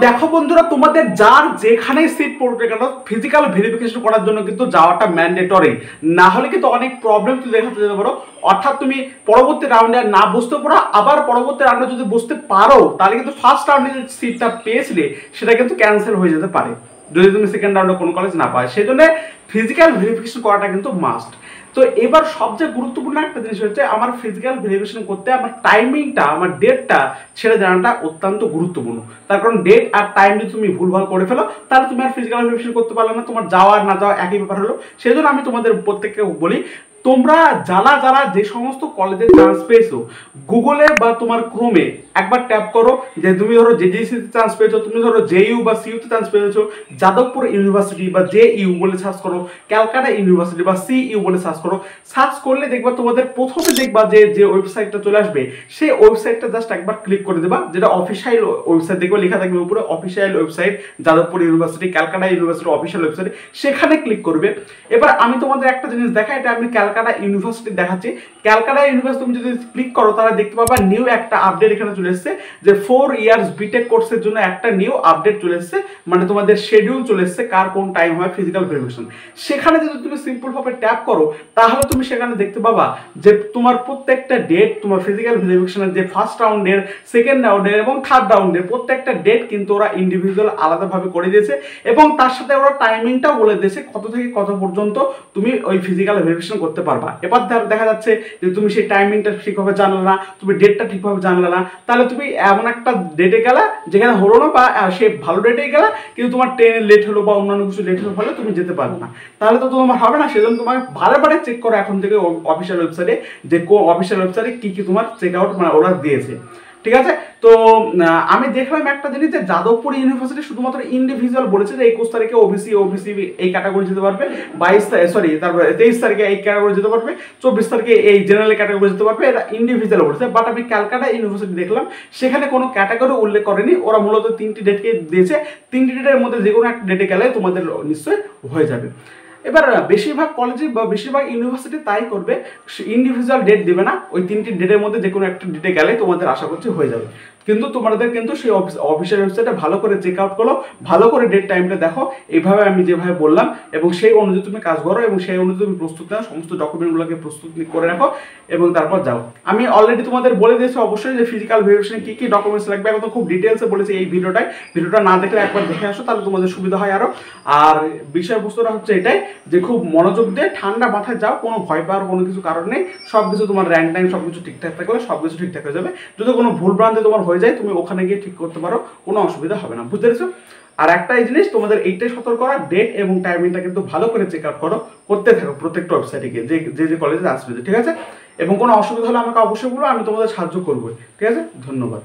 দেখো বন্ধুরা, তোমাদের যার যেখানে সিট পড়বে কেন ফিজিক্যাল ভেরিফিকেশন করার জন্য কিন্তু যাওয়াটা ম্যান্ডেটরি, না হলে কিন্তু অনেক প্রবলেম তুমি দেখাতে যেতে পারো। অর্থাৎ তুমি পরবর্তী রাউন্ডে না বুঝতে পারো, আবার পরবর্তী রাউন্ডে যদি বুঝতে পারো তাহলে কিন্তু ফার্স্ট রাউন্ডে যে সিটটা পেয়েছিলে সেটা কিন্তু ক্যান্সেল হয়ে যেতে পারে যদি তুমি সেকেন্ড রাউন্ডে কোনো কলেজ না পাও। সেই জন্য ফিজিক্যাল ভেরিফিকেশন করাটা কিন্তু মাস্ট। তো এবার সবচেয়ে গুরুত্বপূর্ণ একটা জিনিস হচ্ছে আমার ফিজিক্যাল ভেরিফিকেশন করতে আমার টাইমিংটা, আমার ডেটটা ছেড়ে জানাটা অত্যন্ত গুরুত্বপূর্ণ। তার কারণ ডেট আর টাইম যদি তুমি ভুলভাল করে ফেলো তাহলে তুমি আর ফিজিক্যাল ভেরিফিকেশন করতে পারলে না, তোমার যাওয়া আর না যাওয়া একই ব্যাপার হলো। সেই জন্য আমি তোমাদের প্রত্যেককে বলি, তোমরা যারা যারা যে সমস্ত কলেজে চান্স পেয়েছো গুগলে বা তোমার ক্রোমে একবার ট্যাপ করো যে তুমি ধরো জেজিসিতে চান্স পেয়েছো, তুমি ধরো জেইউ বা সিইউতে চান্স পেয়েছো, যাদবপুর ইউনিভার্সিটি বা জেইউ বলে সার্চ করো, ক্যালকাটা ইউনিভার্সিটি বা সিইউ বলে সার্চ করো। সার্চ করলে দেখবা তোমাদের প্রথমে দেখবা যে যে ওয়েবসাইটটা চলে আসবে সেই ওয়েবসাইটটা জাস্ট একবার ক্লিক করে দেবা, যেটা অফিসিয়াল ওয়েবসাইট দেখবে লেখা থাকবে উপরে official website Jadavpur university, Calcutta university official website, সেখানে ক্লিক করবে। এবার আমি তোমাদের একটা জিনিস দেখাই, এটা আমি ক্যালকাটা ইউনিভার্সিটি দেখাচ্ছি। ক্যালকাটা ইউনিভার্সিটি তুমি যদি ক্লিক করো তাহলে দেখতে পাবা নিউ একটা আপডেট এখানে চলে এসেছে যে 4 ইয়ার্স বিটেক কোর্সের জন্য একটা নিউ আপডেট চলে এসেছে, মানে তোমাদের শিডিউল চলে এসেছে কার কোন টাইম হয় ফিজিক্যাল ভেরিফিকেশন। সেখানে যদি তুমি সিম্পল ভাবে ট্যাপ করো তাহলে তুমি সেখানে দেখতে পাবা যে তোমার প্রত্যেকটা ডেট, তোমার ফিজিক্যাল ভেরিফিকেশনের যে ফার্স্ট রাউন্ডের, সেকেন্ড রাউন্ডের এবং থার্ড রাউন্ডের প্রত্যেকটা ডেট কিন্তু ওরা ইন্ডিভিজুয়াল আলাদাভাবে করে দিয়েছে এবং তার সাথে ওরা টাইমিংটাও বলে দিয়েছে কত থেকে কত পর্যন্ত তুমি ওই ফিজিক্যাল ভেরিফিকেশন করতে পারবা। এবার দেখা যাচ্ছে যে তুমি সেই টাইমিংটা ঠিকভাবে জানলে না, তুমি ডেটটা ঠিকভাবে জানলে না, তাহলে তুমি এমন একটা ডেটে গেলা যেখানে হলো না, বা সে ভালো ডেটে গেলা কিন্তু তোমার ট্রেন লেট হলো বা অন্যান্য কিছু লেট হলো ফলে তুমি যেতে পারবে না, তাহলে তো তোমার হবে না। সেজন্য তোমাকে বারে বারে চেক করো এখন থেকে অফিসিয়াল ওয়েবসাইটে যে অফিসিয়াল ওয়েবসাইটে কি কি তোমার চেক আউট মানে ওরা দিয়েছে। ঠিক আছে, তো আমি দেখলাম একটা জিনিস যে যাদবপুর ইউনিভার্সিটি শুধুমাত্র ইন্ডিভিজুয়াল বলেছে যে 21 তারিখে ওবিসি এই ক্যাটাগরি যেতে পারবে, 23 তারিখে এই ক্যাটাগরি যেতে পারবে, 24 তারিখে এই জেনারেল ক্যাটাগরি যেতে পারবে, এটা ইন্ডিভিজুয়াল বলেছে। বাট আমি ক্যালকাটা ইউনিভার্সিটি দেখলাম সেখানে কোনো ক্যাটাগরি উল্লেখ করেনি, ওরা মূলত 3টি ডেটকে দিয়েছে, 3টি ডেটের মধ্যে যে কোনো একটা ডেটে গেলে তোমাদের নিশ্চয়ই হয়ে যাবে। এবার বেশিরভাগ কলেজে বা বেশিরভাগ ইউনিভার্সিটি তাই করবে, ইন্ডিভিজুয়াল ডেট দিবে না, ওই 3টি ডেটের মধ্যে যে কোনো একটা ডেটে গেলে তোমাদের আশা করছি হয়ে যাবে। কিন্তু তোমাদের কিন্তু সেই অফিসিয়াল ওয়েবসাইটে ভালো করে চেক আউট করো, ভালো করে ডেট টাইমটা দেখো, এইভাবে আমি যেভাবে বললাম এবং সেই অনুযায়ী তুমি কাজ করো এবং সেই অনুযায়ী তুমি প্রস্তুত নাও, সমস্ত ডকুমেন্টগুলোকে প্রস্তুত করে রাখো এবং তারপর যাও। আমি অলরেডি তোমাদের বলে দিয়েছি অবশ্যই যে ফিজিক্যাল ভেরিফিকেশনে কী কী ডকুমেন্টস লাগবে, এখন তো খুব ডিটেলসে বলেছি এই ভিডিওটা না দেখলে একবার দেখে আসো তাহলে তোমাদের সুবিধা হয় আরও। আর বিষয়বস্তুটা হচ্ছে এটাই যে খুব মনোযোগ দিয়ে ঠান্ডা মাথায় যাও, কোনো ভয় পাওয়ার কোনো কিছু কারণ নেই, সব কিছু তোমার র্যাঙ্ক টাইম সব কিছু ঠিকঠাক থাকলে সব কিছু ঠিকঠাক হয়ে যাবে। যদি কোনো ভুলভ্রান্তি তোমার হয়ে যায় তুমি ওখানে গিয়ে ঠিক করতে পারো, কোনো অসুবিধা হবে না, বুঝতে পেরেছো? আর একটাই জিনিস তোমাদের এইটাই সতর্ক করা, ডেট এবং টাইমিংটা কিন্তু ভালো করে চেক আউট করতে থাকো প্রত্যেকটা ওয়েবসাইটে গিয়ে যে কলেজে আসবে, ঠিক আছে? এবং কোনো অসুবিধা হলে আমাকে অবশ্যই বলো, আমি তোমাদের সাহায্য করবো, ঠিক আছে? ধন্যবাদ।